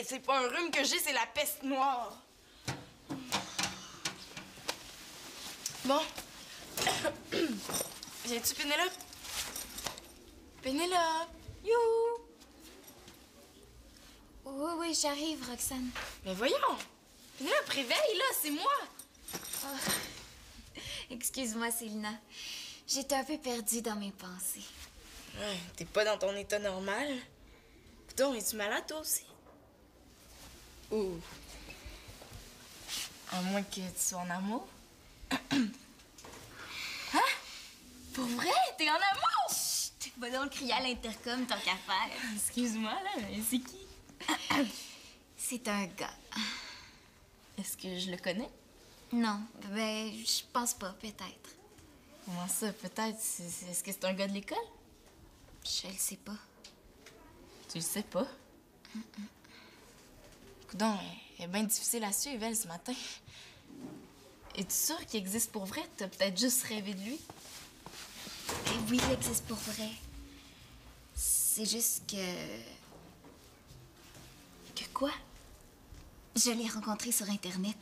Hey, c'est pas un rhume que j'ai, c'est la peste noire. Bon. Viens-tu, Pénélope? Pénélope! You! Oui, oui, j'arrive, Roxane. Mais voyons! Pénélope, réveille, là, c'est moi! Oh. Excuse-moi, Célina. J'étais un peu perdue dans mes pensées. Ouais, t'es pas dans ton état normal. Putain, es-tu malade, toi aussi? Ouh. À moins que tu sois en amour. Hein? Pour vrai? T'es en amour? Chut! Va donc crier à l'intercom tant qu'à faire. Excuse-moi, là, mais c'est qui? C'est un gars. Est-ce que je le connais? Non, ben, je pense pas, peut-être. Comment ça, peut-être? Est-ce que c'est un gars de l'école? Je le sais pas. Tu le sais pas? Coudon, elle est bien difficile à suivre, elle, ce matin. Es-tu sûre qu'il existe pour vrai? T'as peut-être juste rêvé de lui? Eh oui, il existe pour vrai. C'est juste que... Que quoi? Je l'ai rencontré sur Internet.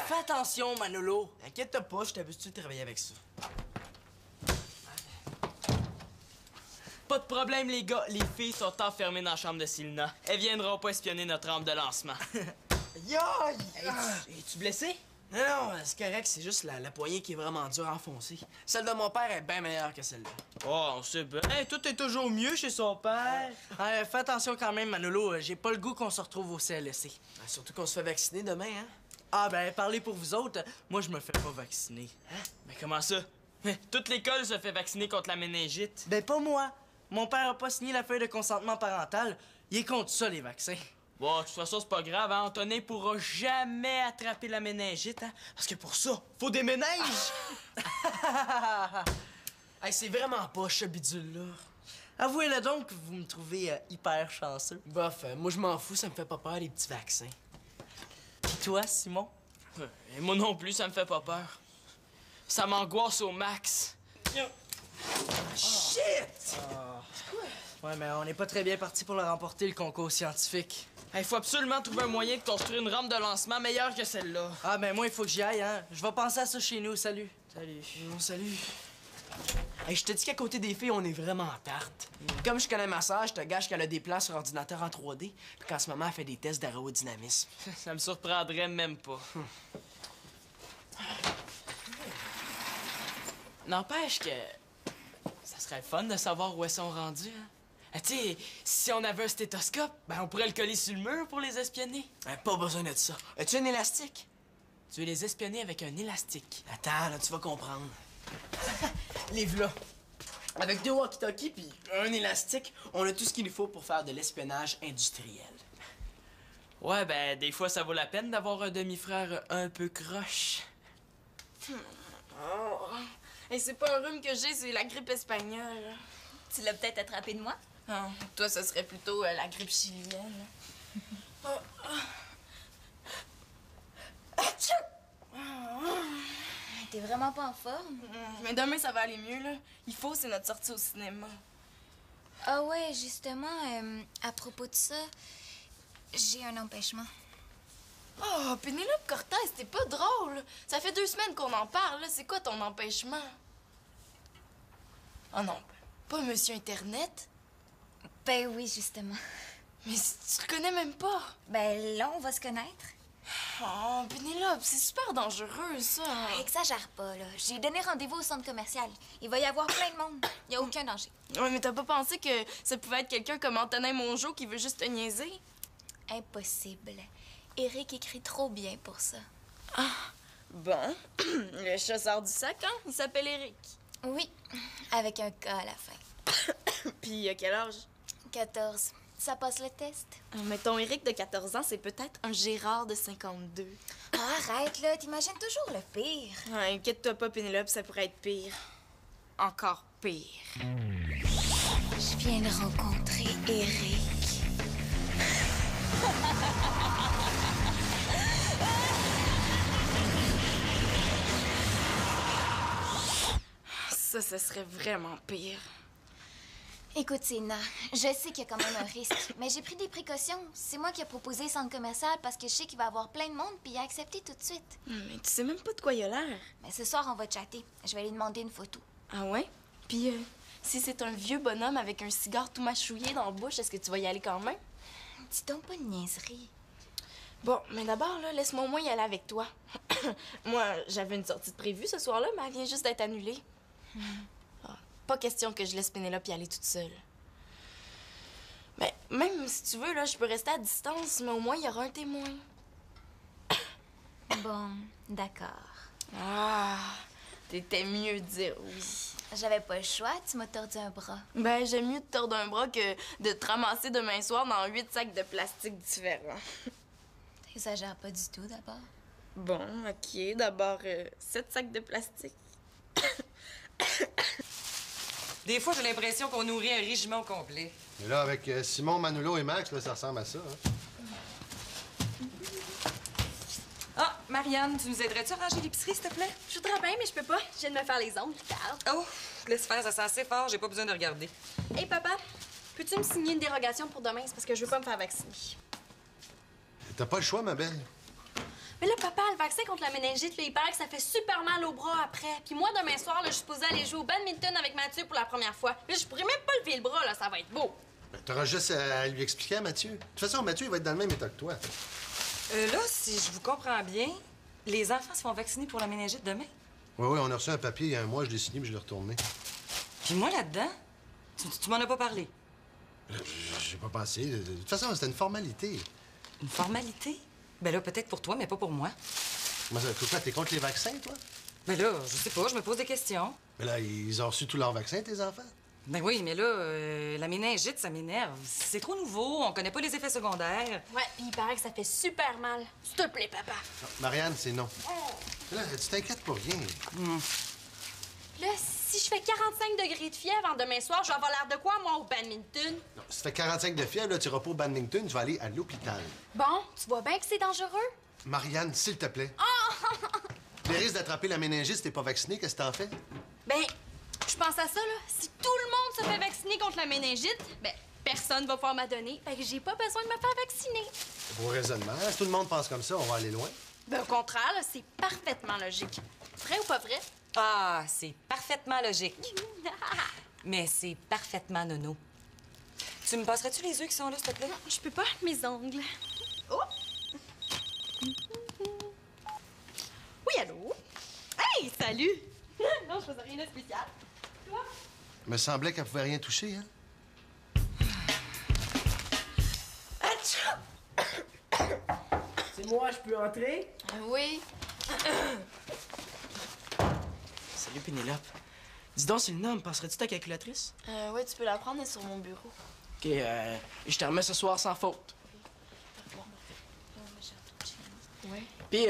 Fais attention, Manolo. Inquiète-toi pas, je t'habitue de travailler avec ça. Pas de problème, les gars. Les filles sont enfermées dans la chambre de Célina. Elles viendront pas espionner notre rampe de lancement. Yoï! Es-tu blessé? Non, non, c'est correct, c'est juste la poignée qui est vraiment dure à enfoncer. Celle de mon père est bien meilleure que celle-là. Oh, on sait bien. Hey, tout est toujours mieux chez son père. Fais attention quand même, Manolo. J'ai pas le goût qu'on se retrouve au CLSC. Surtout qu'on se fait vacciner demain, hein? Ah, ben, parlez pour vous autres. Moi, je me fais pas vacciner. Hein? Mais comment ça? Toute l'école se fait vacciner contre la méningite. Ben, pas moi. Mon père a pas signé la feuille de consentement parental. Il est contre ça, les vaccins. Bon, de toute façon, c'est pas grave, hein. Antonin pourra jamais attraper la méningite, hein. Parce que pour ça, faut des méninges! Hey, c'est vraiment pas ce bidule-là. Avouez-le donc que vous me trouvez hyper chanceux. Bof, moi je m'en fous, ça me fait pas peur les petits vaccins. Pis toi, Simon? Et moi non plus, ça me fait pas peur. Ça m'angoisse au max. Shit! Ouais, mais on n'est pas très bien parti pour le remporter, le concours scientifique. Il faut absolument trouver un moyen de construire une rampe de lancement meilleure que celle-là. Ah, ben moi, il faut que j'y aille, hein. Je vais penser à ça chez nous. Salut. Salut. Salut. Hey, je te dis qu'à côté des filles, on est vraiment en tarte. Comme je connais ma sœur, je te gâche qu'elle a des plans sur ordinateur en 3D, puis qu'en ce moment, elle fait des tests d'aérodynamisme. Ça me surprendrait même pas. N'empêche que... ça serait le fun de savoir où elles sont rendues, hein. Tu sais, si on avait un stéthoscope, ben on pourrait le coller sur le mur pour les espionner. Pas besoin de ça. As-tu un élastique? Tu veux les espionner avec un élastique. Attends, là, tu vas comprendre. Les v'là. Avec 2 walkie-talkies puis un élastique, on a tout ce qu'il nous faut pour faire de l'espionnage industriel. Ouais, ben, des fois, ça vaut la peine d'avoir un demi-frère un peu croche. Oh. Hey, c'est pas un rhume que j'ai, c'est la grippe espagnole. Tu l'as peut-être attrapé de moi? Ah, toi, ce serait plutôt la grippe chilienne. T'es vraiment pas en forme? Mais demain, ça va aller mieux, là. Il faut, c'est notre sortie au cinéma. Ah ouais, justement, à propos de ça, j'ai un empêchement. Oh, Pénélope Cortez, t'es pas drôle. Ça fait 2 semaines qu'on en parle, là. C'est quoi ton empêchement? Oh non, pas Monsieur Internet. Ben oui, justement. Mais tu le connais même pas. Ben là, on va se connaître. Oh, Pénélope, c'est super dangereux, ça. Exagère pas, là. J'ai donné rendez-vous au centre commercial. Il va y avoir plein de monde. Il y a aucun danger. Ouais, mais t'as pas pensé que ça pouvait être quelqu'un comme Antonin Mongeau qui veut juste te niaiser? Impossible. Eric écrit trop bien pour ça. Bon, le chat sort du sac, hein? Il s'appelle Eric. Oui, avec un K à la fin. Puis à quel âge? 14. Ça passe le test? Mettons, Eric de 14 ans, c'est peut-être un Gérard de 52. Oh, arrête, là. T'imagines toujours le pire. Ouais, inquiète-toi pas, Pénélope, ça pourrait être pire. Encore pire. Je viens de rencontrer Eric. Ça, ce serait vraiment pire. Écoute, Sina, je sais qu'il y a quand même un risque, mais j'ai pris des précautions. C'est moi qui ai proposé le centre commercial parce que je sais qu'il va y avoir plein de monde, puis il a accepté tout de suite. Mais tu sais même pas de quoi il a l'air. Mais ce soir, on va chatter. Je vais lui demander une photo. Ah ouais? Puis si c'est un vieux bonhomme avec un cigare tout mâchouillé dans la bouche, est-ce que tu vas y aller quand même? Dis donc pas de niaiserie. Bon, mais d'abord, là, laisse-moi au moins y aller avec toi. Moi, j'avais une sortie de prévue ce soir-là, mais elle vient juste d'être annulée. Ah, pas question que je laisse Pénélope y aller toute seule. Mais même si tu veux, là, je peux rester à distance, mais au moins, il y aura un témoin. Bon, d'accord. Ah, t'étais mieux de dire oui. J'avais pas le choix, tu m'as tordu un bras. Ben, j'aime mieux te tordre un bras que de te ramasser demain soir dans 8 sacs de plastique différents. T'exagères pas du tout, d'abord. Bon, OK. D'abord, 7 sacs de plastique. Des fois, j'ai l'impression qu'on nourrit un régiment au complet. Mais là, avec Simon, Manolo et Max, là, ça ressemble à ça. Hein? Ah, Marianne, tu nous aiderais-tu à ranger l'épicerie, s'il te plaît? Je voudrais bien, mais je peux pas. Je viens de me faire les ongles, regarde. Oh, laisse faire, ça sent assez fort, j'ai pas besoin de regarder. Hey, papa, peux-tu me signer une dérogation pour demain? C'est parce que je veux pas me faire vacciner. T'as pas le choix, ma belle. Mais là, papa, le vaccin contre la méningite, là, il paraît que ça fait super mal au bras après. Puis moi, demain soir, là, je suis supposée aller jouer au badminton avec Mathieu pour la première fois. Là, je pourrais même pas lever le bras, là, ça va être beau. Ben, t'auras juste à lui expliquer à Mathieu. De toute façon, Mathieu, il va être dans le même état que toi. Là, si je vous comprends bien, les enfants se font vacciner pour la méningite demain. Oui, on a reçu un papier il y a un mois, je l'ai signé, puis je l'ai retourné. Puis moi, là-dedans, tu m'en as pas parlé. J'ai pas pensé. De toute façon, c'était une formalité. Une formalité? Ben là, peut-être pour toi, mais pas pour moi. Comment ça, toi, t'es contre les vaccins, toi? Ben là, je sais pas, je me pose des questions. Mais là, ils ont reçu tous leurs vaccins, tes enfants? Ben oui, mais là, la méningite, ça m'énerve. C'est trop nouveau, on connaît pas les effets secondaires. Ouais, puis il paraît que ça fait super mal. S'il te plaît, papa. Non, Marianne, c'est non. Là, tu t'inquiètes pour rien. Là, si je fais 45 degrés de fièvre en demain soir, je vais avoir l'air de quoi, moi, au badminton? Non, si tu fais 45 de fièvre, là, tu iras pas au badminton, tu vas aller à l'hôpital. Bon, tu vois bien que c'est dangereux? Marianne, s'il te plaît. Les risques d'attraper la méningite si t'es pas vacciné, qu'est-ce que t'en fais? Ben, je pense à ça, là. Si tout le monde se fait vacciner contre la méningite, ben, personne va pouvoir m'adonner. Fait que j'ai pas besoin de me faire vacciner. Beau raisonnement. Si tout le monde pense comme ça, on va aller loin. Ben, au contraire, là, c'est parfaitement logique. Vrai ou pas vrai? Ah, c'est parfaitement logique. Mais c'est parfaitement nono. Tu me passerais-tu les œufs qui sont là, s'il te plaît? Je peux pas, mes ongles. Oh! Oui, allô? Hey, salut! Non, je faisais rien de spécial. Toi? Il me semblait qu'elle pouvait rien toucher, hein? C'est moi, je peux entrer? Oui. Salut, Pénélope. Dis donc, Célina, me passerais-tu ta calculatrice? Oui, tu peux la prendre, elle est sur mon bureau. OK, je te remets ce soir sans faute. Oui. Puis,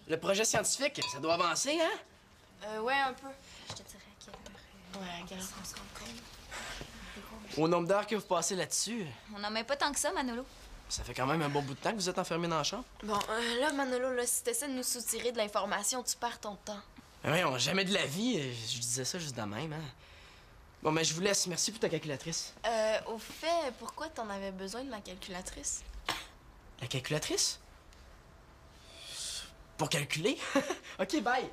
le projet scientifique, ça doit avancer, hein? Ouais, un peu. Je te dirai à quelle heure Ouais, regarde. on se rencontre. Au nombre d'heures que vous passez là-dessus, On n'en met pas tant que ça, Manolo. ça fait quand même un bon bout de temps que vous êtes enfermé dans la chambre. Bon, là, Manolo, là, si t'essaies de nous soutirer de l'information, tu perds ton temps. Ben voyons, jamais de la vie. Je disais ça juste de même, hein? Bon, mais je vous laisse. Merci pour ta calculatrice. Au fait, pourquoi t'en avais besoin de ma calculatrice? La calculatrice? Pour calculer? OK, bye.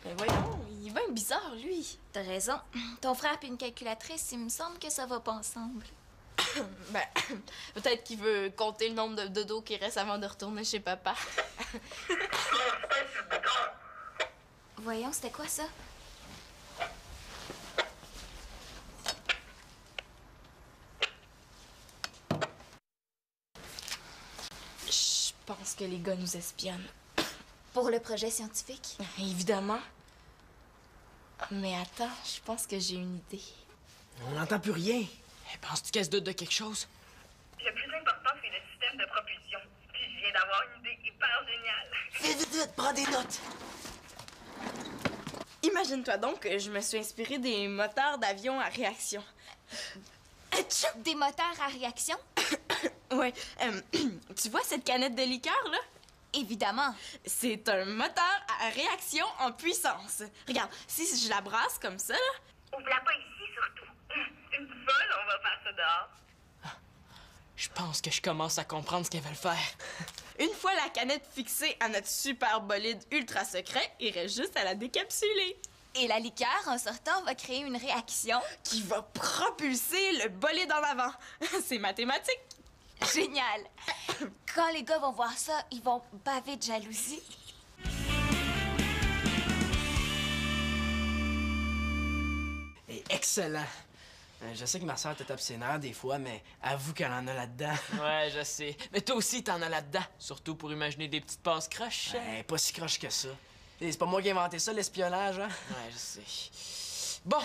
Mais voyons, il est bien bizarre, lui. T'as raison. Ton frère puis une calculatrice, il me semble que ça va pas ensemble. Ben, peut-être qu'il veut compter le nombre de dodo qui reste avant de retourner chez papa. Voyons, c'était quoi ça? pense que les gars nous espionnent. Pour le projet scientifique? Évidemment. Mais attends, je pense que j'ai une idée. On n'entend plus rien. Hey, penses-tu qu'elle se doute de quelque chose? Le plus important, c'est le système de propulsion. Puis je viens d'avoir une idée hyper géniale. Vite, prends des notes. Imagine-toi donc que je me suis inspirée des moteurs d'avion à réaction. Des moteurs à réaction? Ouais. Tu vois cette canette de liqueur, là? Évidemment. C'est un moteur à réaction en puissance. Regarde, si je la brasse comme ça, là... Ouvre-la pas ici, surtout. Une folle, on va faire ça dehors. Je pense que je commence à comprendre ce qu'elles veulent faire. Une fois la canette fixée à notre super bolide ultra secret, il reste juste à la décapsuler. Et la liqueur, en sortant, va créer une réaction. Qui va propulser le bolide en avant. C'est mathématique. Génial. Quand les gars vont voir ça, ils vont baver de jalousie. Et excellent. Je sais que ma soeur est obscénaire des fois, mais avoue qu'elle en a là-dedans. Ouais, je sais. Mais toi aussi, t'en as là-dedans. Surtout pour imaginer des petites passes croches. Pas si croche que ça. Et c'est pas moi qui ai inventé ça, l'espionnage, hein? Ouais, je sais. Bon,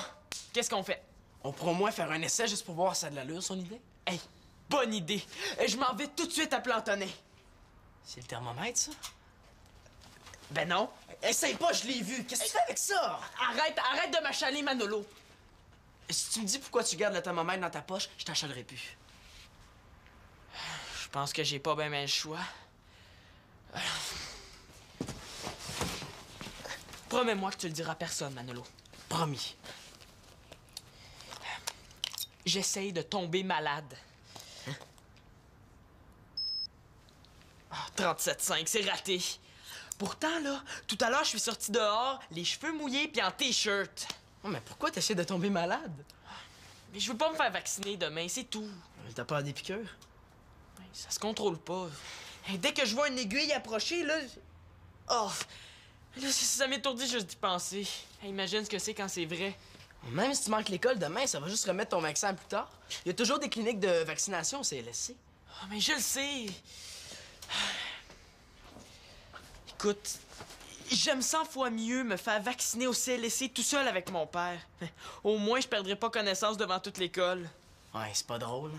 qu'est-ce qu'on fait? On pourra au moins faire un essai juste pour voir si ça a de l'allure, son idée. Hey, bonne idée. Je m'en vais tout de suite à Plantonnet. C'est le thermomètre, ça? Ben non. Essaye pas, je l'ai vu. Qu'est-ce que tu fais avec ça? Arrête de m'achaler, Manolo. Si tu me dis pourquoi tu gardes le thermomètre dans ta poche, je t'achalerai plus. Je pense que j'ai pas bien le choix. Promets-moi que tu le diras à personne, Manolo. Promis. J'essaye de tomber malade. Hein? Oh, 37,5, c'est raté. Pourtant, là, tout à l'heure, je suis sorti dehors, les cheveux mouillés puis en T-shirt. Oh, mais pourquoi t'essaies de tomber malade? Mais je veux pas me faire vacciner demain, c'est tout. T'as peur des piqûres? Ça se contrôle pas. Hey, dès que je vois une aiguille approcher, là... Oh! Là, ça m'étourdit juste d'y penser. Hey, imagine ce que c'est quand c'est vrai. Même si tu manques l'école demain, ça va juste remettre ton vaccin plus tard. Il y a toujours des cliniques de vaccination au CLSC. Oh, mais je le sais. Écoute, j'aime 100 fois mieux me faire vacciner au CLSC tout seul avec mon père. Au moins, je perdrai pas connaissance devant toute l'école. Ouais, c'est pas drôle.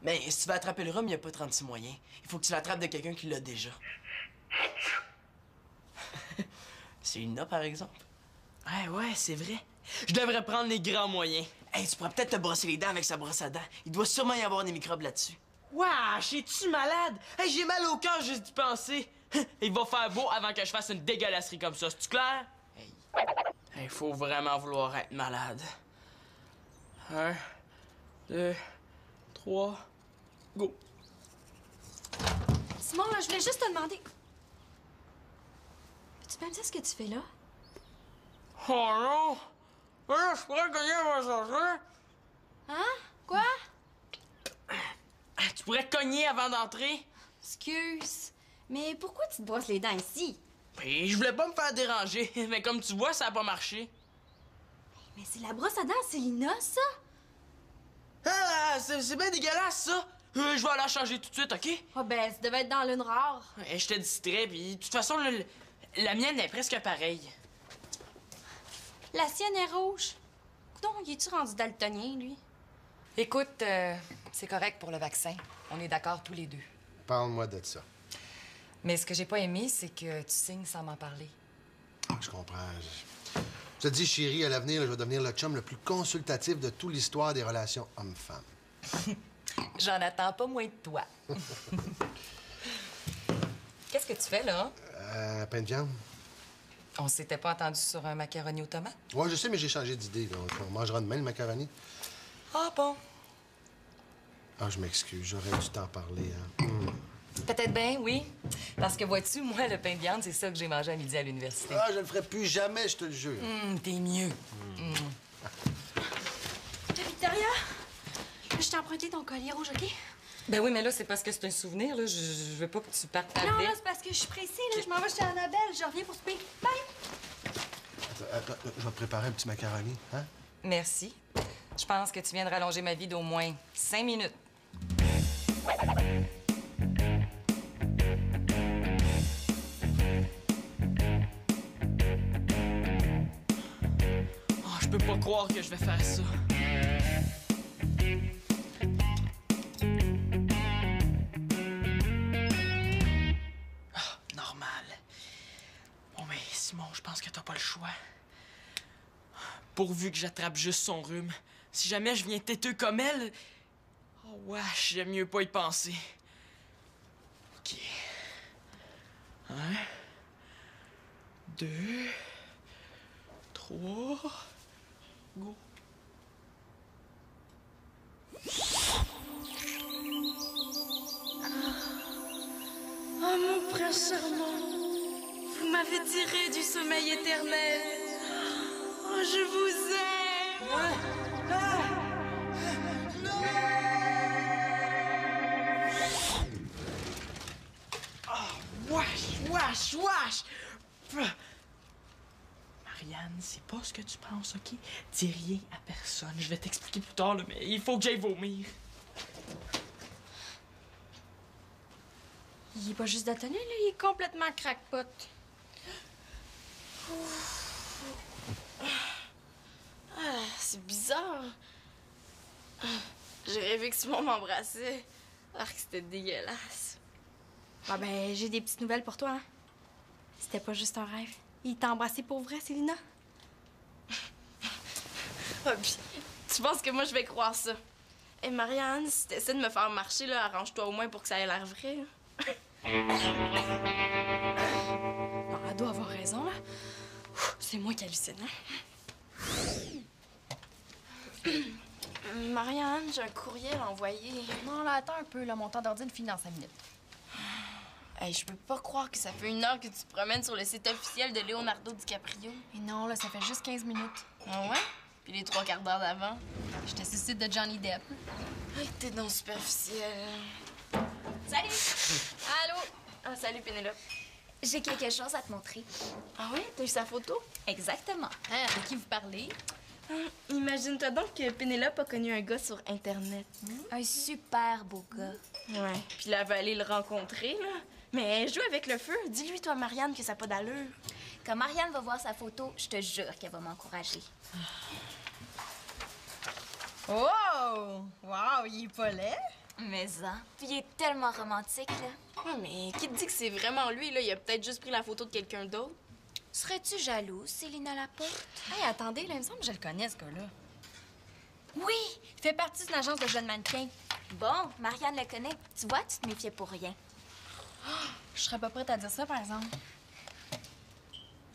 Mais si tu veux attraper le rhume, il n'y a pas 36 moyens. Il faut que tu l'attrapes de quelqu'un qui l'a déjà. C'est une par exemple. Ouais, c'est vrai. Je devrais prendre les grands moyens. Hey, tu pourrais peut-être te brosser les dents avec sa brosse à dents. Il doit sûrement y avoir des microbes là-dessus. Wesh, es-tu malade? Hey, j'ai mal au cœur juste d'y penser. Il va faire beau avant que je fasse une dégueulasserie comme ça, c'est-tu clair? Hey, faut vraiment vouloir être malade. 1, 2, 3, go. Simon, là, je voulais juste te demander... Peux-tu me dire ce que tu fais là? Oh non! Là, je pourrais cogner avant de sortir. Hein? Quoi? Tu pourrais cogner avant d'entrer? Excuse. Mais pourquoi tu te brosses les dents ici? Et je voulais pas me faire déranger, mais comme tu vois, ça a pas marché. Mais c'est la brosse à dents à Célina, ça? Ah, c'est bien dégueulasse, ça! Je vais aller la changer tout de suite, OK? Oh ben, ça devait être dans l'une rare. Je te distrais, puis de toute façon, la mienne est presque pareille. La sienne est rouge. Donc, il est-tu rendu daltonien, lui? Écoute, c'est correct pour le vaccin. On est d'accord tous les deux. Parle-moi de ça. Mais ce que j'ai pas aimé, c'est que tu signes sans m'en parler. Je comprends. Je te dis, chérie, à l'avenir, je vais devenir le chum le plus consultatif de toute l'histoire des relations hommes-femmes. J'en attends pas moins de toi. Qu'est-ce que tu fais, là? Pain de viande? On s'était pas entendu sur un macaroni aux tomates? Ouais, je sais, mais j'ai changé d'idée. Donc, on mangera demain le macaroni. Ah bon? Ah, je m'excuse, j'aurais dû t'en parler. Hein. Peut-être bien, oui. Parce que vois-tu, moi, le pain de viande, c'est ça que j'ai mangé à midi à l'université. Ah, je le ferai plus jamais, je te le jure. T'es mieux. Victoria, je t'ai emprunté ton collier rouge, OK? Ben oui, mais là, c'est parce que c'est un souvenir, là. Je veux pas que tu partes avec. Non, là, c'est parce que je suis pressée, là. Je m'en vais chez Annabelle. Je reviens pour souper. Bye! Attends, je vais te préparer un petit macaroni, hein? Merci. Je pense que tu viens de rallonger ma vie d'au moins 5 minutes. croire que je vais faire ça. Ah, normal. Bon, mais Simon, je pense que t'as pas le choix. Pourvu que j'attrape juste son rhume. Si jamais je viens têteux comme elle... Oh, wesh, j'aime mieux pas y penser. OK. 1, 2, 3... Go. Oh, mon prince charmant, vous m'avez tiré du sommeil éternel. Oh, je vous aime. Wesh! Marianne, c'est pas ce que tu penses, OK? Dis rien à personne. Je vais t'expliquer plus tard, là, mais il faut que j'aille vomir. Il est pas juste daltonien, là, il est complètement crackpot. Ah, c'est bizarre. J'ai rêvé que Simon m'embrassait. Ah, que c'était dégueulasse. Ah ben, j'ai des petites nouvelles pour toi, hein. C'était pas juste un rêve. Il t'a embrassé pour vrai, Célina? Ah, puis, tu penses que moi, je vais croire ça? Hé, Marianne, si t'essaies de me faire marcher, là, arrange-toi au moins pour que ça ait l'air vrai. Non, elle doit avoir raison, là. C'est moi qui hallucine, hein? Marianne, j'ai un courriel à envoyer. Non, là, attends un peu, là, mon temps d'ordine finit dans 5 minutes. Hey, je peux pas croire que ça fait 1 heure que tu te promènes sur le site officiel de Leonardo DiCaprio. Mais non, là, ça fait juste 15 minutes. Ah ouais? Puis les 3 quarts d'heure d'avant. J'étais sur le site de Johnny Depp. Hey, t'es donc superficielle. Salut! Allô? Ah, salut, Pénélope. J'ai quelque chose à te montrer. Ah oui? T'as eu sa photo? Exactement. Hein, de qui vous parlez? Imagine-toi donc que Pénélope a connu un gars sur Internet. Un super beau gars. Ouais. Puis là, elle va aller le rencontrer, là. Mais joue avec le feu. Dis-lui, toi, Marianne, que ça n'a pas d'allure. Quand Marianne va voir sa photo, je te jure qu'elle va m'encourager. Oh! Wow, il est pas laid. Mais ça. Puis il est tellement romantique, là. Ouais, mais qui te dit que c'est vraiment lui, là? Il a peut-être juste pris la photo de quelqu'un d'autre. Serais-tu jalouse, Célina Laporte? Hey, attendez, là, il me semble que je le connais, ce gars-là. Oui! Il fait partie d'une agence de jeunes mannequins. Bon, Marianne le connaît. Tu vois, tu te méfiais pour rien. Je serais pas prête à dire ça, par exemple.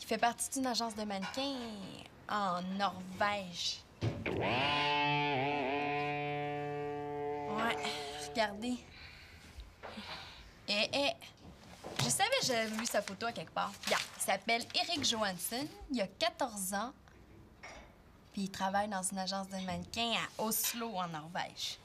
Il fait partie d'une agence de mannequins en Norvège. Ouais, regardez. Je savais que j'avais vu sa photo à quelque part. Regarde, il s'appelle Eric Johansson, il a 14 ans, puis il travaille dans une agence de mannequins à Oslo, en Norvège.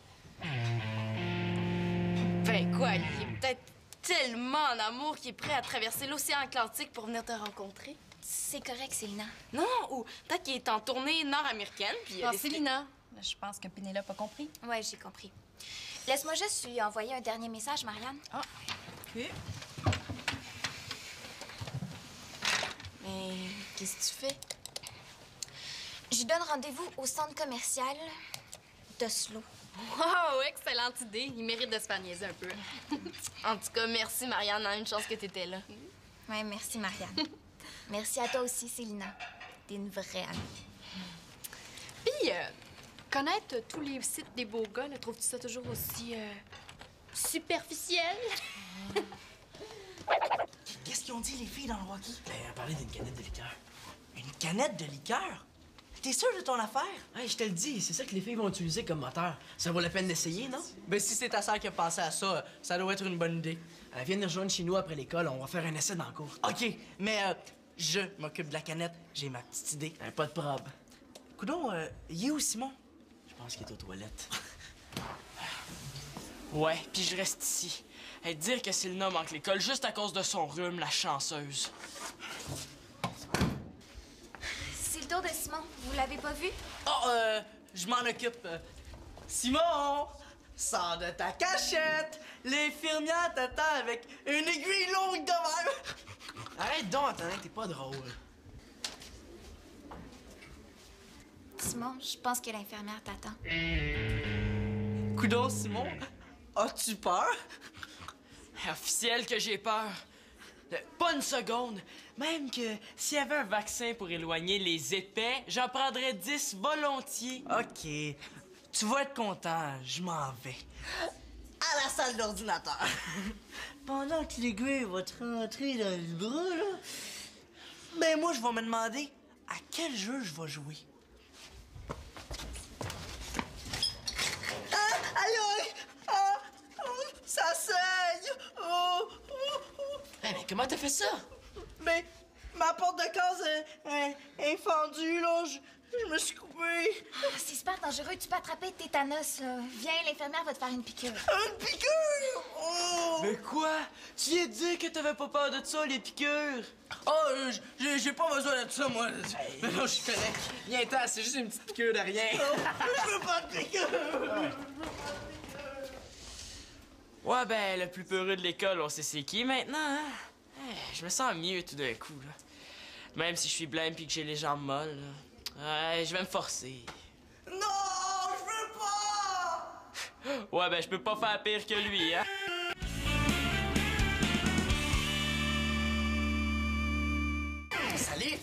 Ben quoi, il est peut-être tellement en amour qu'il est prêt à traverser l'océan Atlantique pour venir te rencontrer. C'est correct, Célina. Non, ou peut-être qu'il est en tournée nord-américaine, puis il a Non, décidé- Célina, je pense que Pénélope a compris. Ouais, j'ai compris. Laisse-moi juste lui envoyer un dernier message, Marianne. Ah, OK. Mais qu'est-ce que tu fais? Je lui donne rendez-vous au centre commercial d'Oslo. Wow, excellente idée. Il mérite de se faire niaiser un peu. En tout cas, merci, Marianne. Une chance que t'étais là. Ouais, merci, Marianne. Merci à toi aussi, Célina. T'es une vraie amie. Puis, connaître tous les sites des beaux gars, là, trouves-tu ça toujours aussi superficiel? Qu'est-ce qu'ils ont dit, les filles, dans le Rocky? Ben, elle parlait d'une canette de liqueur. Une canette de liqueur? T'es sûr de ton affaire? Hey, je te le dis, c'est ça que les filles vont utiliser comme moteur. Ça vaut la peine d'essayer, non? Ben, si c'est ta sœur qui a pensé à ça, ça doit être une bonne idée. Elle vient nous rejoindre chez nous après l'école, on va faire un essai dans le cours. OK, mais je m'occupe de la canette, j'ai ma petite idée. Pas de probe. Coudon, il est où, Simon? Je pense qu'il est aux toilettes. Ouais, puis je reste ici. Et dire que Célina manque l'école juste à cause de son rhume, la chanceuse. C'est le tour de Simon. Vous l'avez pas vu? Oh, je m'en occupe. Simon, sors de ta cachette. L'infirmière t'attend avec une aiguille longue de même. Arrête donc, Antonin, t'es pas drôle. Simon, je pense que l'infirmière t'attend. Coudon, Simon, as-tu peur? Officiel que j'ai peur. Pas une seconde. Même que s'il y avait un vaccin pour éloigner les épais, j'en prendrais 10 volontiers. OK. Tu vas être content, je m'en vais. À la salle d'ordinateur. Pendant que l'aiguille va te rentrer dans le bras, là, ben moi, je vais me demander à quel jeu je vais jouer. Ah, aïe, aïe! Ah, oh, ça saigne! Oh, oh, oh. Hey, mais comment t'as fait ça? Mais ma porte de case est fendue, là. Je me suis coupé. Ah, c'est super dangereux, tu peux attraper le tétanos, là. Viens, l'infirmière va te faire une piqûre. Une piqûre! Oh! Mais quoi? Tu viens de dire que t'avais pas peur de ça, les piqûres? Oh, j'ai pas besoin de ça, moi. Mais non, je suis correct. Viens-t'en, c'est juste une petite piqûre de rien. Je veux pas de piqûre! Ouais, ben, le plus peureux de l'école, on sait c'est qui maintenant, hein? Hey, je me sens mieux tout d'un coup, là. Même si je suis blême puis que j'ai les jambes molles, là. Ouais, je vais me forcer. Non, je veux pas! Ouais, ben, je peux pas faire pire que lui, hein? Salut!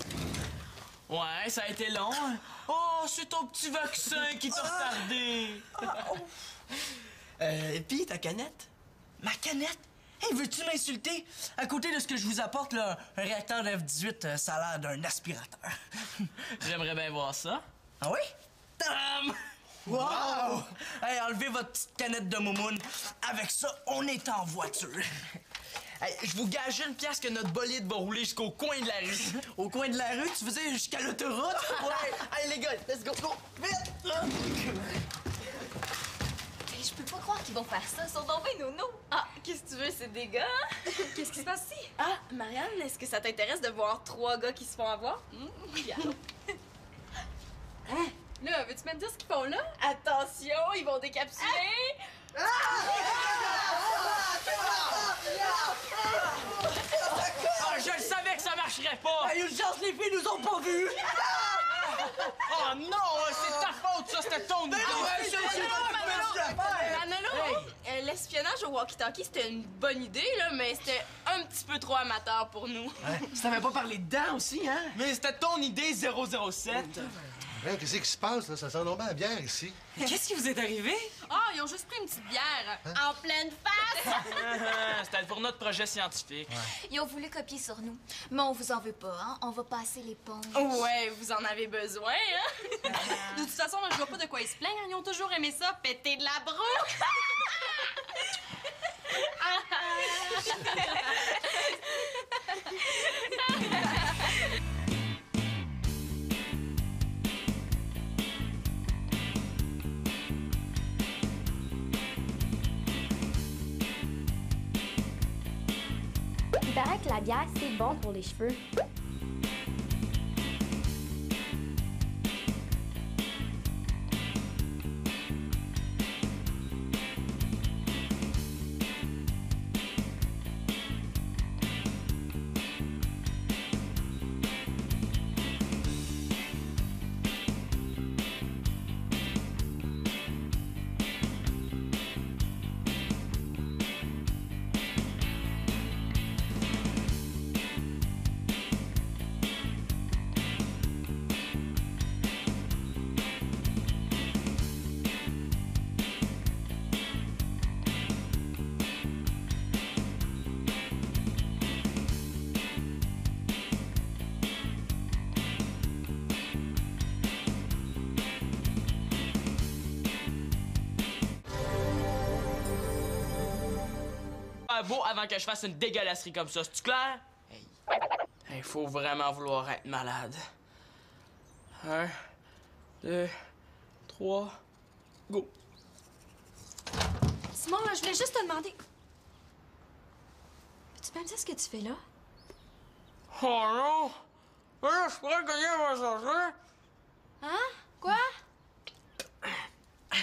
Ouais, ça a été long. Oh, c'est ton petit vaccin qui t'a retardé. Pis ta canette? Ma canette? Hey, veux-tu m'insulter? À côté de ce que je vous apporte, là, un réacteur de F-18, ça a l'air d'un aspirateur. J'aimerais bien voir ça. Ah oui? Tadam! Wow! Hey, enlevez votre petite canette de moumoune. Avec ça, on est en voiture. Hey, je vous gage une pièce que notre bolide va rouler jusqu'au coin de la rue. Au coin de la rue, tu veux dire jusqu'à l'autoroute? Ouais! Hey, les gars, let's go! Go! Vite! Hey, je peux pas croire qu'ils vont faire ça, ils sont tombés nono. Ah, qu'est-ce que tu veux, c'est des gars? Qu'est-ce qui se passe ici? Ah, Marianne, est-ce que ça t'intéresse de voir 3 gars qui se font avoir? Là, veux-tu me dire ce qu'ils font là? Attention, ils vont décapsuler! Ah, je le savais que ça marcherait pas! Hey, urgence, les filles nous ont pas vus! Oh non, c'est ta faute, ça, c'était ton idée! Manolo, l'espionnage au walkie-talkie, c'était une bonne idée, là, mais c'était un petit peu trop amateur pour nous. Tu t'avais pas parlé dedans aussi, hein? Mais c'était ton idée 007. Hey, qu'est-ce qui se passe, là? Ça sent vraiment la bière ici. Qu'est-ce qui vous est arrivé? Ah, ils ont juste pris une petite bière. En pleine face! C'était pour notre projet scientifique. Ils ont voulu copier sur nous. Mais on vous en veut pas, hein? On va passer l'éponge. Ouais, vous en avez besoin, hein? De toute façon, là, je vois pas de quoi ils se plaignent. Ils ont toujours aimé ça, péter de la broue. Il paraît que la bière, c'est bon pour les cheveux. Beau avant que je fasse une dégueulasserie comme ça, c'est-tu clair? Hey, faut vraiment vouloir être malade. 1, 2, 3, go. Simon, là, je voulais juste te demander. Peux-tu me dire ce que tu fais là? Oh non! Là, je pourrais gagner mon changer. Hein? Quoi?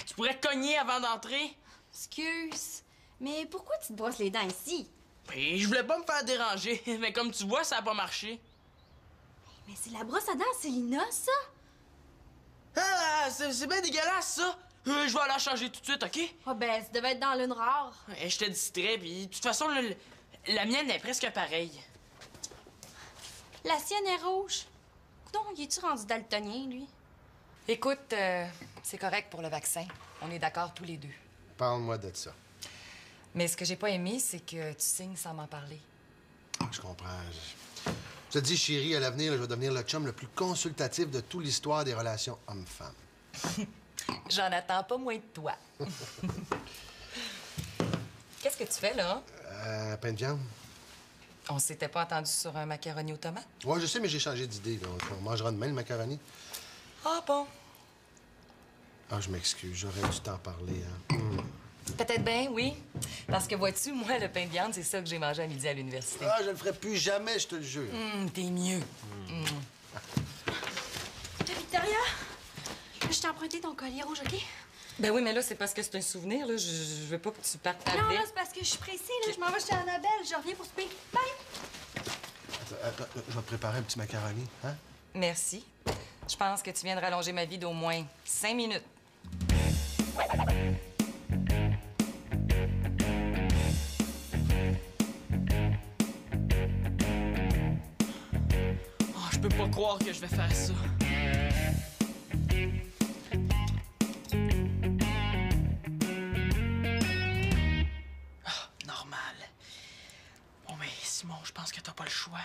Tu pourrais cogner avant d'entrer? Excuse. Mais pourquoi tu te brosses les dents ici? Ben, je voulais pas me faire déranger, mais comme tu vois, ça a pas marché. Mais c'est la brosse à dents à Célina, ça? Ah, c'est bien dégueulasse, ça! Je vais aller la changer tout de suite, OK? Ah ben, ça devait être dans l'une rare. Je te distrais, puis de toute façon, là, la mienne est presque pareille. La sienne est rouge. Donc, il est-tu rendu daltonien, lui? Écoute, c'est correct pour le vaccin. On est d'accord tous les deux. Parle-moi de ça. Mais ce que j'ai pas aimé, c'est que tu signes sans m'en parler. Ah, je comprends. Je te dis, chérie, à l'avenir, là, je vais devenir le chum le plus consultatif de toute l'histoire des relations hommes-femmes. J'en attends pas moins de toi. Qu'est-ce que tu fais, là? Pain de viande. On s'était pas entendu sur un macaroni aux tomates? Ouais, je sais, mais j'ai changé d'idée. Là. On mangera demain le macaroni. Ah bon? Ah, je m'excuse, j'aurais dû t'en parler. Hein. Peut-être bien, oui. Parce que vois-tu, moi, le pain de viande, c'est ça que j'ai mangé à midi à l'université. Ah, je le ferai plus jamais, je te le jure. T'es mieux. Victoria, je t'ai emprunté ton collier rouge, OK? Ben oui, mais là, c'est parce que c'est un souvenir, là. Je veux pas que tu partes avec. Non, là, c'est parce que je suis pressée, là. Je m'en vais chez Annabelle. Je reviens pour souper. Bye! Attends, je vais te préparer un petit macaroni, hein? Merci. Je pense que tu viens de rallonger ma vie d'au moins 5 minutes. Oh, je peux pas croire que je vais faire ça. Ah, normal. Bon, mais Simon, je pense que t'as pas le choix.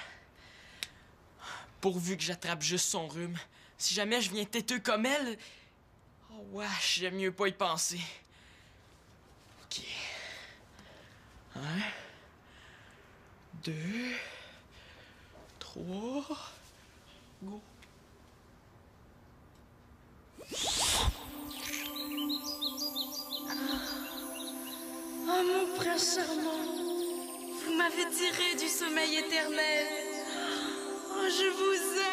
Pourvu que j'attrape juste son rhume. Si jamais je viens têteux comme elle... Oh, wesh, j'aime mieux pas y penser. OK. 1, 2, 3... Go. Oh, mon prince charmant, vous m'avez tiré du sommeil éternel. Oh, je vous aime.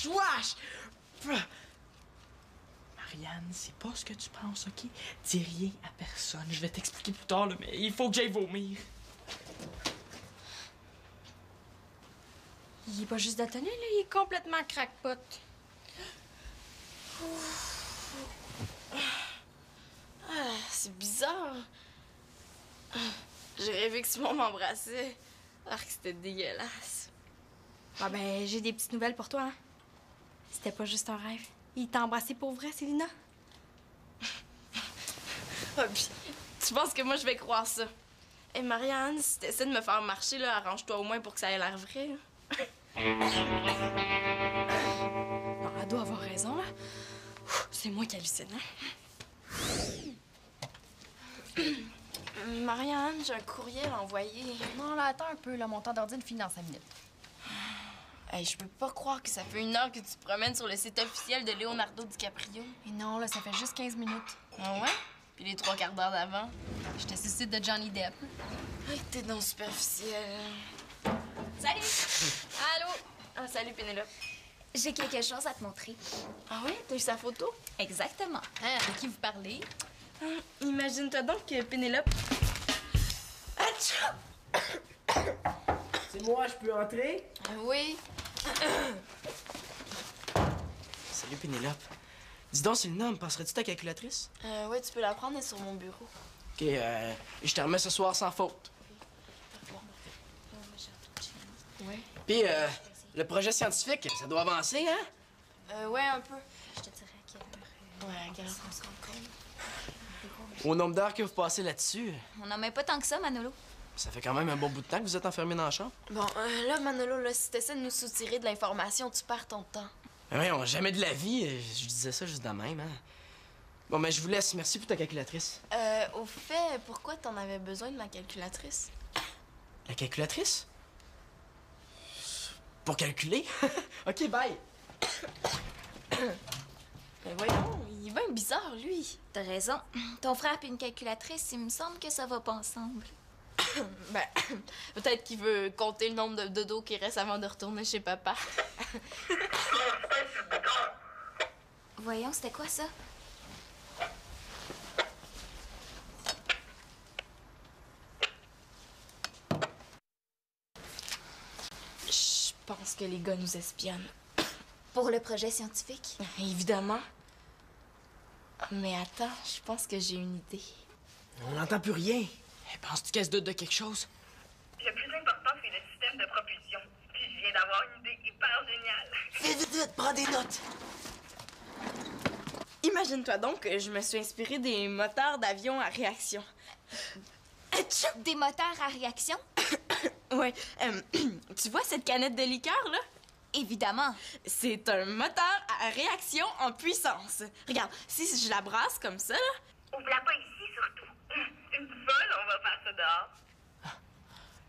Wesh! Marianne, c'est pas ce que tu penses, OK? Dis rien à personne. Je vais t'expliquer plus tard, là, mais il faut que j'aille vomir. Il est pas juste daltonien, là. Il est complètement crackpot. Ah, c'est bizarre. J'ai rêvé que Simon m'embrassait. Alors que c'était dégueulasse. Ah ben, j'ai des petites nouvelles pour toi, hein. C'était pas juste un rêve. Il t'a embrassé pour vrai, Célina? Ah, puis, tu penses que moi, je vais croire ça? Hé, Marianne, si t'essaies de me faire marcher, là, arrange-toi au moins pour que ça ait l'air vrai. Non, elle doit avoir raison, là. C'est moi qui hallucine, hein? Marianne, j'ai un courriel à envoyer. Non, là, attends un peu. Là, mon temps d'ordi finit dans 5 minutes. Hey, je peux pas croire que ça fait 1 heure que tu te promènes sur le site officiel de Leonardo DiCaprio. Mais non, là, ça fait juste 15 minutes. Ah ouais? Puis les 3 quarts d'heure d'avant? J'étais sur le site de Johnny Depp. Hey, t'es donc superficielle. Salut! Allô? Ah, salut, Pénélope. J'ai quelque chose à te montrer. Ah oui? T'as eu sa photo? Exactement. Hein, de qui vous parlez? Imagine-toi donc que Pénélope... Atchou! C'est moi, je peux entrer? Oui. Salut, Pénélope. Dis donc, Célina, me passerais-tu ta calculatrice? Ouais, tu peux la prendre, elle est sur mon bureau. OK, je te remets ce soir sans faute. Ouais. Puis, le projet scientifique, ça doit avancer, hein? Ouais, un peu. Je te dirais à quelle heure Ouais, regarde. on se rend compte. Au nombre d'heures que vous passez là-dessus, On n'en met pas tant que ça, Manolo. ça fait quand même un bon bout de temps que vous êtes enfermé dans la chambre. Bon, là, Manolo, là, si t'essaies de nous soutirer de l'information, tu perds ton temps. Mais voyons, jamais de la vie, je disais ça juste de même, hein? Bon, mais je vous laisse. Merci pour ta calculatrice. Au fait, pourquoi t'en avais besoin de ma calculatrice? La calculatrice? Pour calculer? OK, bye! Ben voyons, il est bien bizarre, lui. T'as raison. Ton frère puis une calculatrice, il me semble que ça va pas ensemble. Ben, peut-être qu'il veut compter le nombre de dodos qui reste avant de retourner chez papa. Voyons, c'était quoi ça? pense que les gars nous espionnent. Pour le projet scientifique? Évidemment. Mais attends, je pense que j'ai une idée. On n'entend plus rien. Hey, penses-tu qu'elle se doute de quelque chose? Le plus important, c'est le système de propulsion. Puis je viens d'avoir une idée hyper géniale. Vite, vite, vite, prends des notes. Imagine-toi donc que je me suis inspirée des moteurs d'avion à réaction. Des moteurs à réaction? Ouais. Tu vois cette canette de liqueur, là? Évidemment. C'est un moteur à réaction en puissance. Regarde, si je la brasse comme ça, là... Ouvre-la pas ici, surtout. Une folle, on va faire ça dehors.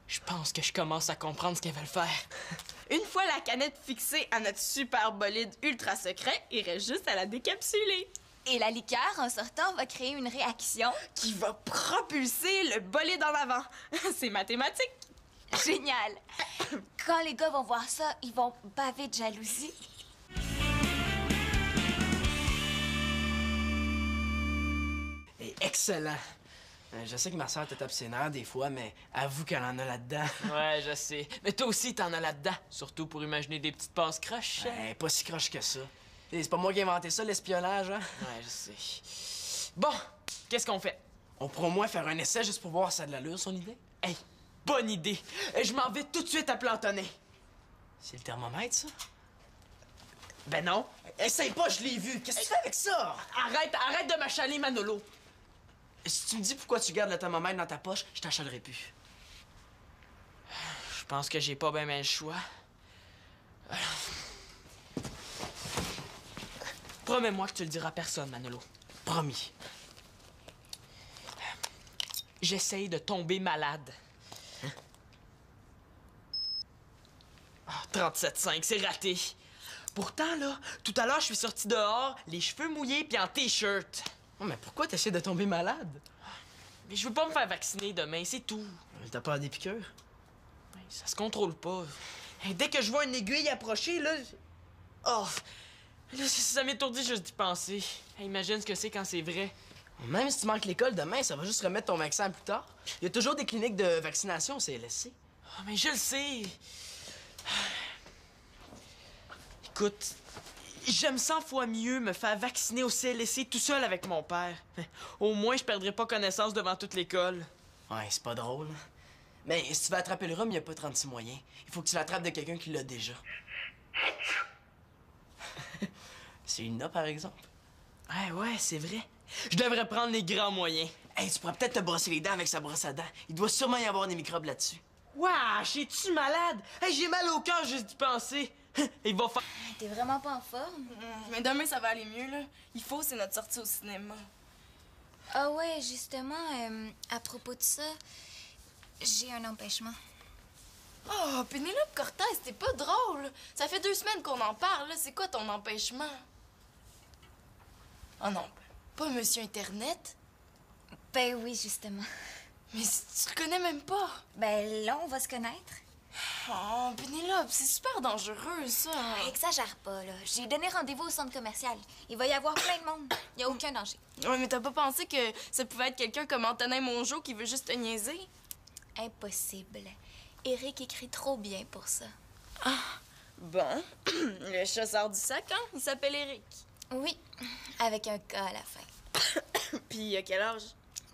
Je pense que je commence à comprendre ce qu'elle veut faire. Une fois la canette fixée à notre super bolide ultra secret, il reste juste à la décapsuler. Et la liqueur, en sortant, va créer une réaction. Qui va propulser le bolide en avant. C'est mathématique. Génial. Quand les gars vont voir ça, ils vont baver de jalousie. Et excellent. Je sais que ma soeur te tape ses nerfs des fois, mais avoue qu'elle en a là-dedans. Ouais, je sais. Mais toi aussi, t'en as là-dedans. Surtout pour imaginer des petites passes croches. Pas si croche que ça. Et c'est pas moi qui ai inventé ça, l'espionnage, hein? Ouais, je sais. Bon, qu'est-ce qu'on fait? On pourra au moins faire un essai juste pour voir si ça a de l'allure, son idée. Hey, bonne idée. Je m'en vais tout de suite à Plantonnet. C'est le thermomètre, ça? Ben non. Essaye pas, je l'ai vu. Qu'est-ce que tu fais avec ça? Arrête de m'achaler, Manolo. Si tu me dis pourquoi tu gardes le thermomètre dans ta poche, je t'achalerai plus. Je pense que j'ai pas bien le choix. Promets-moi que tu le diras à personne, Manolo. Promis. J'essaye de tomber malade. Hein? Oh, 37,5, c'est raté. Pourtant, là, tout à l'heure, je suis sorti dehors, les cheveux mouillés puis en T-shirt. Oh, mais pourquoi t'essaies de tomber malade? Mais je veux pas me faire vacciner demain, c'est tout. T'as peur des piqûres? Ça se contrôle pas. Hey, dès que je vois une aiguille approcher, là... Oh! Là, ça m'étourdit juste d'y penser. Hey, imagine ce que c'est quand c'est vrai. Même si tu manques l'école demain, ça va juste remettre ton vaccin plus tard. Il y a toujours des cliniques de vaccination au CLSC. Oh, mais je le sais. Écoute, j'aime 100 fois mieux me faire vacciner au CLSC tout seul avec mon père. Au moins, je perdrai pas connaissance devant toute l'école. Ouais, c'est pas drôle. Mais si tu veux attraper le rhume, il y a pas 36 moyens. Il faut que tu l'attrapes de quelqu'un qui l'a déjà. C'est une par exemple. Ouais, c'est vrai. Je devrais prendre les grands moyens. Hey, tu pourrais peut-être te brosser les dents avec sa brosse à dents. Il doit sûrement y avoir des microbes là-dessus. Wesh, es-tu malade? Hey, j'ai mal au cœur juste d'y penser. Il va faire... T'es vraiment pas en forme? Mais demain, ça va aller mieux, là. Il faut, c'est notre sortie au cinéma. Ah ouais, justement, à propos de ça, j'ai un empêchement. Oh, Pénélope Cortez, t'es pas drôle. Ça fait 2 semaines qu'on en parle, là. C'est quoi ton empêchement? Oh non, pas Monsieur Internet. Ben oui, justement. Mais tu le connais même pas. Ben là, on va se connaître. Oh, Pénélope, c'est super dangereux, ça. Exagère pas, là. J'ai donné rendez-vous au centre commercial. Il va y avoir plein de monde. Il y a aucun danger. Ouais, mais t'as pas pensé que ça pouvait être quelqu'un comme Antonin Mongeau qui veut juste te niaiser? Impossible. Eric écrit trop bien pour ça. Ah, bon. Le chasseur du sac, hein? Il s'appelle Eric. Oui, avec un K à la fin. Puis à quel âge?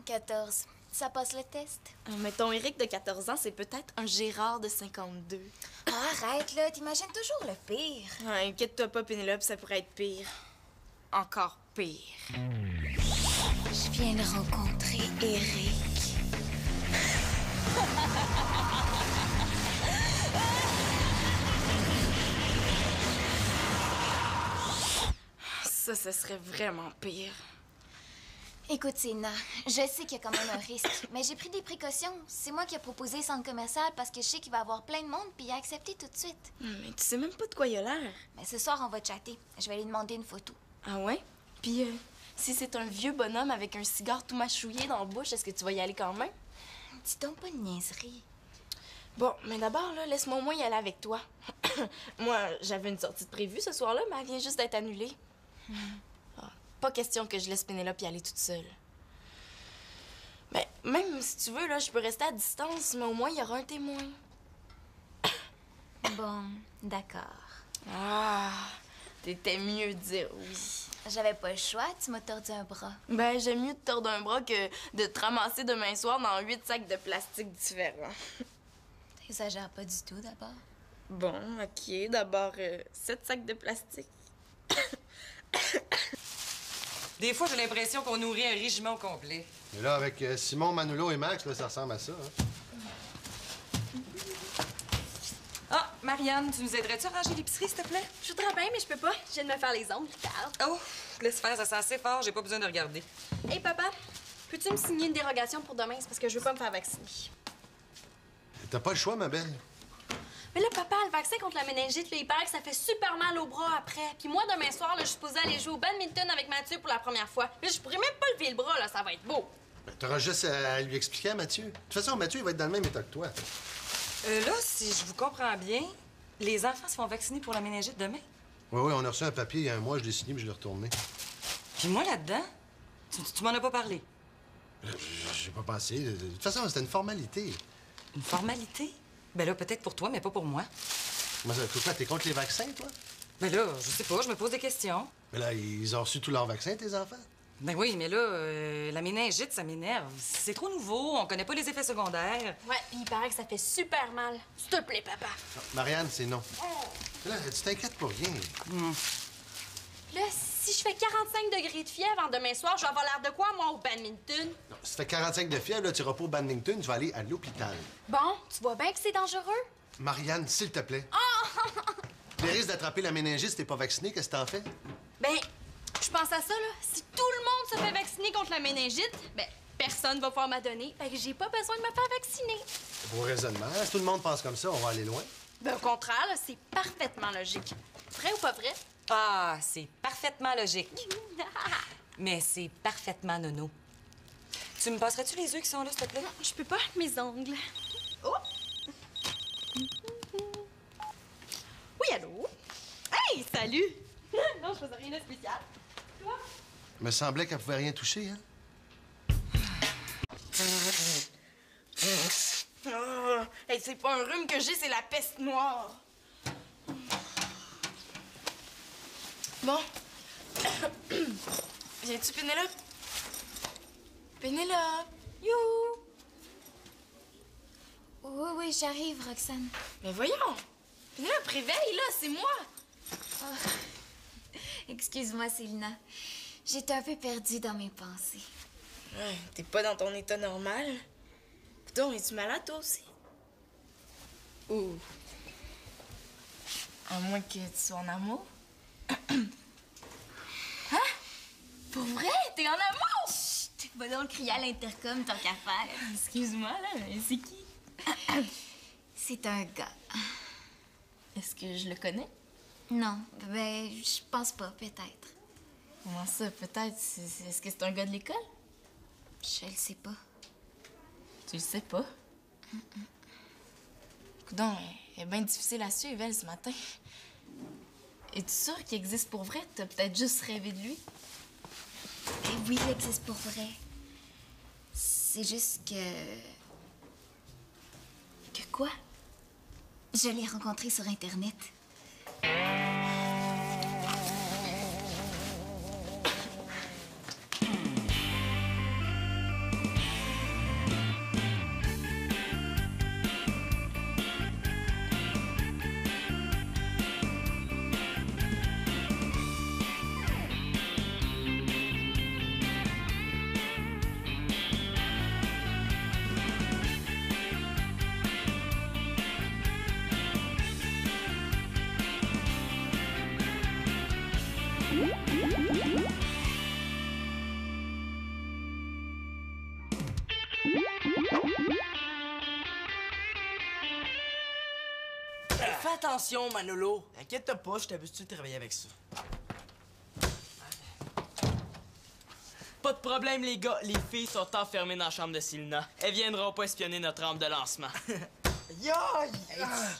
14. Ça passe le test? Mais ton Eric de 14 ans, c'est peut-être un Gérard de 52. Oh, arrête, là. T'imagines toujours le pire. Ouais, inquiète-toi pas, Pénélope, ça pourrait être pire. Encore pire. Je viens de rencontrer Eric. Ça, ce serait vraiment pire. Écoute, Sénat, je sais qu'il y a quand même un risque, mais j'ai pris des précautions. C'est moi qui ai proposé le centre commercial parce que je sais qu'il va y avoir plein de monde, puis il a accepté tout de suite. Mais tu sais même pas de quoi il a l'air. Mais ce soir, on va chatter. Je vais lui demander une photo. Ah ouais? Puis si c'est un vieux bonhomme avec un cigare tout mâchouillé dans la bouche, est-ce que tu vas y aller quand même? Dis donc pas de niaiserie. Bon, mais d'abord, là, laisse-moi au moins y aller avec toi. Moi, j'avais une sortie de prévue ce soir-là, mais elle vient juste d'être annulée. Pas question que je laisse Pénélope y aller toute seule. Mais même si tu veux, là, je peux rester à distance, mais au moins, il y aura un témoin. Bon, d'accord. Ah, t'étais mieux de dire oui. J'avais pas le choix, tu m'as tordu un bras. Ben, j'aime mieux te tordre un bras que de te ramasser demain soir dans 8 sacs de plastique différents. T'exagères pas du tout, d'abord. Bon, OK. D'abord, 7 sacs de plastique. Des fois, j'ai l'impression qu'on nourrit un régiment au complet. Mais là, avec Simon, Manolo et Max, là, ça ressemble à ça. Hein? Ah, Marianne, tu nous aiderais-tu à ranger l'épicerie, s'il te plaît? Je voudrais bien, mais je peux pas. Je viens de me faire les ongles, Carl. Oh, laisse faire, ça sent assez fort, j'ai pas besoin de regarder. Hey, papa, peux-tu me signer une dérogation pour demain? C'est parce que je veux pas me faire vacciner. T'as pas le choix, ma belle. Mais là, papa, le vaccin contre la méningite, là, il paraît que ça fait super mal au bras après. Puis moi, demain soir, là, je suis supposée aller jouer au badminton avec Mathieu pour la première fois. Là, je pourrais même pas lever le bras, là, ça va être beau. Ben, t'auras juste à lui expliquer à Mathieu. De toute façon, Mathieu, il va être dans le même état que toi. Là, si je vous comprends bien, les enfants se font vacciner pour la méningite demain? Oui, on a reçu un papier il y a un mois, je l'ai signé, puis je l'ai retourné. Puis moi, là-dedans, tu m'en as pas parlé. J'ai pas pensé. De toute façon, c'était une formalité. Une formalité? Ben là, peut-être pour toi, mais pas pour moi. Moi, pourquoi, t'es contre les vaccins, toi? Ben là, je sais pas, je me pose des questions. Mais là, ils ont reçu tous leurs vaccins, tes enfants? Ben oui, mais là, la méningite, ça m'énerve. C'est trop nouveau, on connaît pas les effets secondaires. Ouais, puis il paraît que ça fait super mal. S'il te plaît, papa. Non, Marianne, c'est non. Là, tu t'inquiètes pour rien. Là, si je fais 45 degrés de fièvre en demain soir, je vais avoir l'air de quoi, moi, au badminton? Non, si tu fais 45 de fièvre, là, tu iras pas au badminton, tu vas aller à l'hôpital. Bon, tu vois bien que c'est dangereux? Marianne, s'il te plaît. Les risques d'attraper la méningite si t'es pas vacciné, qu'est-ce que t'en fais? Ben, je pense à ça, là. Si tout le monde se fait vacciner contre la méningite, ben, personne va pouvoir m'adonner. Fait que j'ai pas besoin de me faire vacciner. Beau raisonnement. Si tout le monde pense comme ça, on va aller loin. Ben, au contraire, là, c'est parfaitement logique. Vrai ou pas vrai? Ah, c'est parfaitement logique. Mais c'est parfaitement nono. Tu me passerais-tu les œufs qui sont là, s'il te plaît? Non, je peux pas, mes ongles. Oh! Oui, allô? Hey, salut! Non, je faisais rien de spécial. Toi? Il me semblait qu'elle pouvait rien toucher, hein? Ah, hey, c'est pas un rhume que j'ai, c'est la peste noire. Bon. Viens-tu, Pénélope? Pénélope! You! Oui, j'arrive, Roxane. Mais voyons! Pénélope, réveille, là, c'est moi! Excuse-moi, Célina. J'étais un peu perdue dans mes pensées. Ouais, t'es pas dans ton état normal. Putain, es-tu malade, toi aussi? Ou... À moins que tu sois en amour? Hein? Pour vrai? T'es en amour? Chut! Va donc crier à l'intercom tant qu'à faire. Excuse-moi, là, mais c'est qui? C'est un gars. Est-ce que je le connais? Non, ben, je pense pas, peut-être. Comment ça, peut-être? Est-ce que c'est un gars de l'école? Je le sais pas. Tu le sais pas? Coudon, elle est bien difficile à suivre, elle, ce matin. Es-tu sûre qu'il existe pour vrai? T'as peut-être juste rêvé de lui? Eh oui, il existe pour vrai. C'est juste que... Que quoi? Je l'ai rencontré sur Internet. Fais attention, Manolo. Inquiète-toi pas, je t'habitue de travailler avec ça. Pas de problème, les gars. Les filles sont enfermées dans la chambre de Célina. Elles viendront pas espionner notre rampe de lancement. Yo!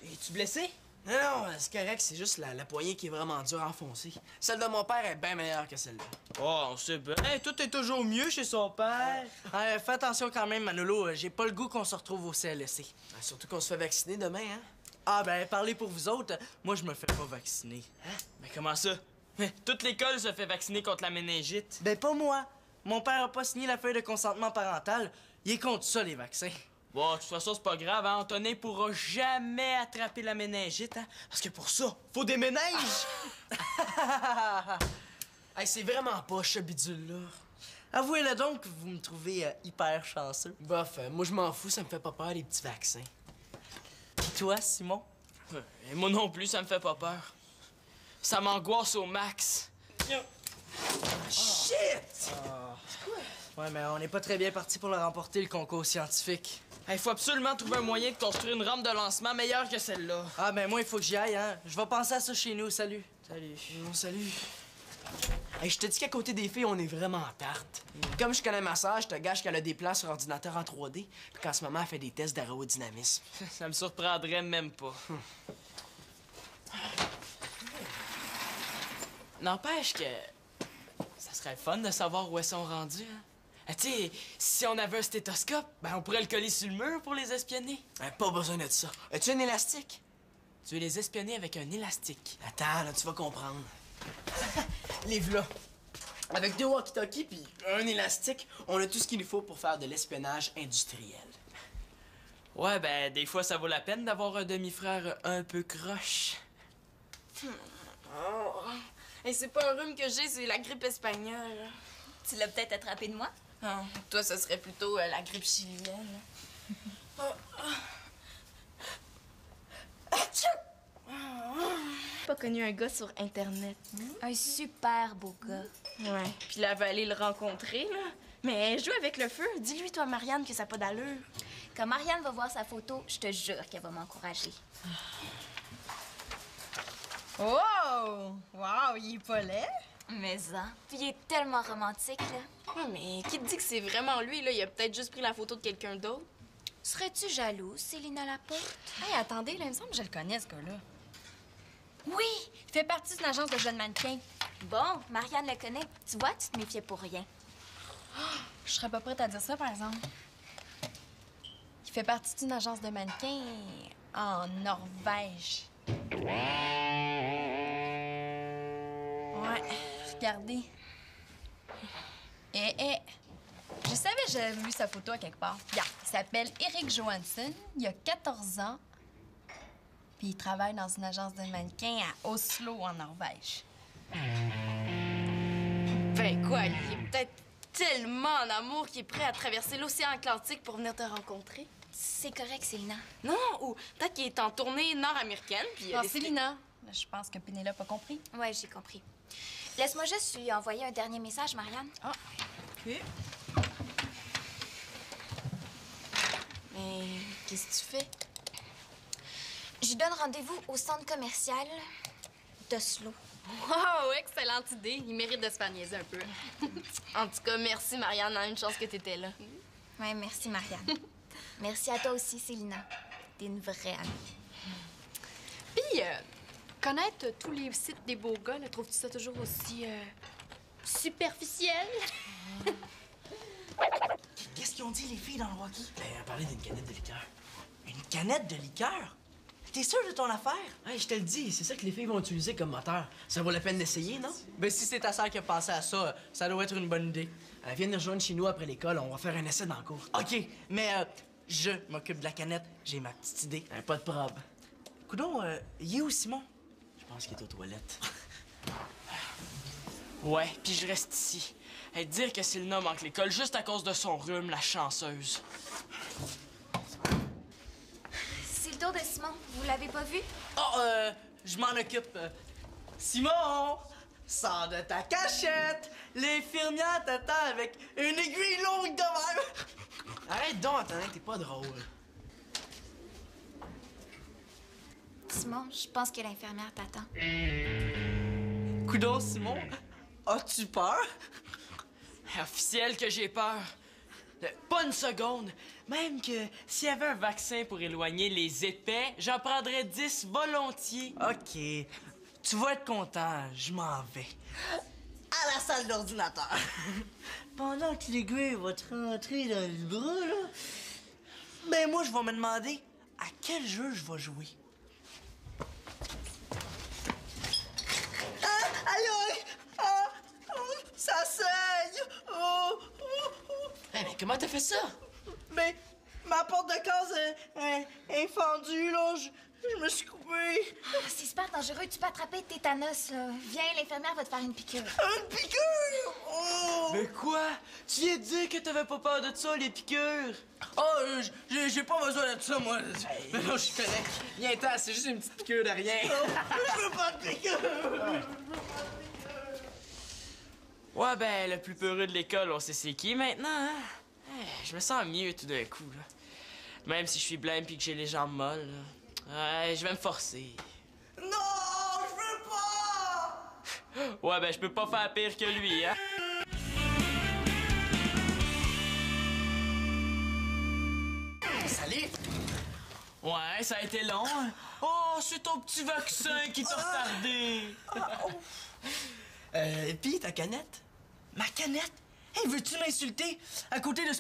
Es-tu blessé? Non, non, c'est correct, c'est juste la poignée qui est vraiment dure à enfoncer. Celle de mon père est bien meilleure que celle-là. Oh, on sait bien. Hey, tout est toujours mieux chez son père. Fais attention quand même, Manolo. J'ai pas le goût qu'on se retrouve au CLSC. Surtout qu'on se fait vacciner demain, hein? Ah, ben, parlez pour vous autres. Moi, je me fais pas vacciner. Hein? Mais comment ça? Toute l'école se fait vacciner contre la méningite. Ben, pas moi. Mon père a pas signé la feuille de consentement parental. Il est contre ça, les vaccins. Bon, de toute façon, c'est pas grave, hein? Antonin pourra jamais attraper la méningite, hein? Parce que pour ça, faut des méninges! Hey, c'est vraiment pas ce bidule-là. Avouez-le donc que vous me trouvez hyper chanceux. Bof, moi je m'en fous, ça me fait pas peur les petits vaccins. Pis toi, Simon? Et moi non plus, ça me fait pas peur. Ça m'angoisse au max. Shit! Ouais, mais on n'est pas très bien parti pour le remporter, le concours scientifique. Il faut absolument trouver un moyen de construire une rampe de lancement meilleure que celle-là. Ah, ben moi, il faut que j'y aille, hein. Je vais penser à ça chez nous. Salut. Salut. Non, salut. Hey, je te dis qu'à côté des filles, on est vraiment en tarte. Comme je connais ma sœur, je te gâche qu'elle a des plans sur ordinateur en 3D, puis qu'en ce moment, elle fait des tests d'aérodynamisme. Ça me surprendrait même pas. N'empêche que ça serait le fun de savoir où elles sont rendues, hein? Tu sais, si on avait un stéthoscope, ben on pourrait le coller sur le mur pour les espionner. Pas besoin de ça. As-tu un élastique? Tu veux les espionner avec un élastique. Attends, là, tu vas comprendre. Les v'là. Avec 2 walkie-talkies puis un élastique, on a tout ce qu'il nous faut pour faire de l'espionnage industriel. Ouais, ben, des fois, ça vaut la peine d'avoir un demi-frère un peu croche. Oh. Et c'est pas un rhume que j'ai, c'est la grippe espagnole. Tu l'as peut-être attrapé de moi? Ah, toi, ce serait plutôt la grippe chilienne. Pas connu un gars sur Internet. Un super beau gars. Ouais. Puis là, elle va aller le rencontrer, là. Mais joue avec le feu. Dis-lui, toi, Marianne, que ça n'a pas d'allure. Quand Marianne va voir sa photo, je te jure qu'elle va m'encourager. Oh! Wow, il est pas laid. Mais ça. Puis il est tellement romantique, là. Ouais, mais qui te dit que c'est vraiment lui, là? Il a peut-être juste pris la photo de quelqu'un d'autre. Serais-tu jalouse, Célina Laporte? Hey, attendez, là, il me semble que je le connais, ce gars-là. Oui! Il fait partie d'une agence de jeunes mannequins. Bon, Marianne le connaît. Tu vois, tu te méfiais pour rien. Je serais pas prête à dire ça, par exemple. Il fait partie d'une agence de mannequins en Norvège. Ouais, regardez. Je savais que j'avais vu sa photo à quelque part. Regarde, il s'appelle Eric Johansson, il a 14 ans, puis il travaille dans une agence de mannequins à Oslo, en Norvège. Ben quoi, il est peut-être tellement en amour qu'il est prêt à traverser l'océan Atlantique pour venir te rencontrer. C'est correct, Célina. Non, ou peut-être qu'il est en tournée nord-américaine, puis... Non, Célina, je pense que Pénélope a compris. Ouais, j'ai compris. Laisse-moi juste lui envoyer un dernier message, Marianne. Ah, OK. Mais qu'est-ce que tu fais? Je lui donne rendez-vous au centre commercial d'Oslo. Wow, excellente idée. Il mérite de se faire niaiser un peu. En tout cas, merci, Marianne. Une chance que t'étais là. Ouais, merci, Marianne. Merci à toi aussi, Célina. T'es une vraie amie. Puis, connaître tous les sites des beaux gars, trouves-tu ça toujours aussi superficiel? Qu'est-ce qu'ils ont dit, les filles, dans le Rocky? Ben, elle parlait d'une canette de liqueur. Une canette de liqueur? T'es sûr de ton affaire? Hey, je te le dis, c'est ça que les filles vont utiliser comme moteur. Ça vaut la peine d'essayer, non? Ben, si c'est ta sœur qui a pensé à ça, ça doit être une bonne idée. Elle vient nous rejoindre chez nous après l'école, on va faire un essai dans le cours. OK, mais je m'occupe de la canette. J'ai ma petite idée. Pas de probe. Coudon, il est où, Simon? Je pense qu'il est aux toilettes. Ouais, puis je reste ici. Et dire que Célina manque l'école juste à cause de son rhume, la chanceuse. C'est le tour de Simon. Vous l'avez pas vu? Oh, je m'en occupe. Simon! Sors de ta cachette! L'infirmière t'attend avec une aiguille longue de même! Arrête donc, Antonin, t'es pas drôle. Simon, je pense que l'infirmière t'attend. Coudon, Simon, as-tu peur? Officiel que j'ai peur. Pas une seconde. Même que s'il y avait un vaccin pour éloigner les épais, j'en prendrais 10 volontiers. OK. Tu vas être content, je m'en vais. À la salle d'ordinateur. Pendant que l'aiguille va te rentrer dans le bras, là, ben moi, je vais me demander à quel jeu je vais jouer. comment t'as fait ça? Ben, ma porte de case est fendue, là. Je me suis coupé. Ah, c'est super dangereux. Tu peux attraper le tétanos, là. Viens, l'infirmière va te faire une piqûre. Une piqûre! Oh! Mais quoi? Tu viens de dire que t'avais pas peur de ça, les piqûres? Oh, j'ai pas besoin de ça, moi. Mais non, je suis correct. Viens-t'en, c'est juste une petite piqûre de rien. Je veux pas de piqûre! Ouais, ben, le plus peureux de l'école, on sait c'est qui maintenant, hein? Je me sens mieux tout d'un coup, là. Même si je suis blême pis que j'ai les jambes molles, là. Ouais, je vais me forcer. Non, je veux pas! Ouais, ben, je peux pas faire pire que lui, hein? Salut! Ouais, ça a été long. Hein? Oh, c'est ton petit vaccin qui t'a retardé. Pis ta canette? Ma canette? Hey, veux-tu m'insulter à côté de ce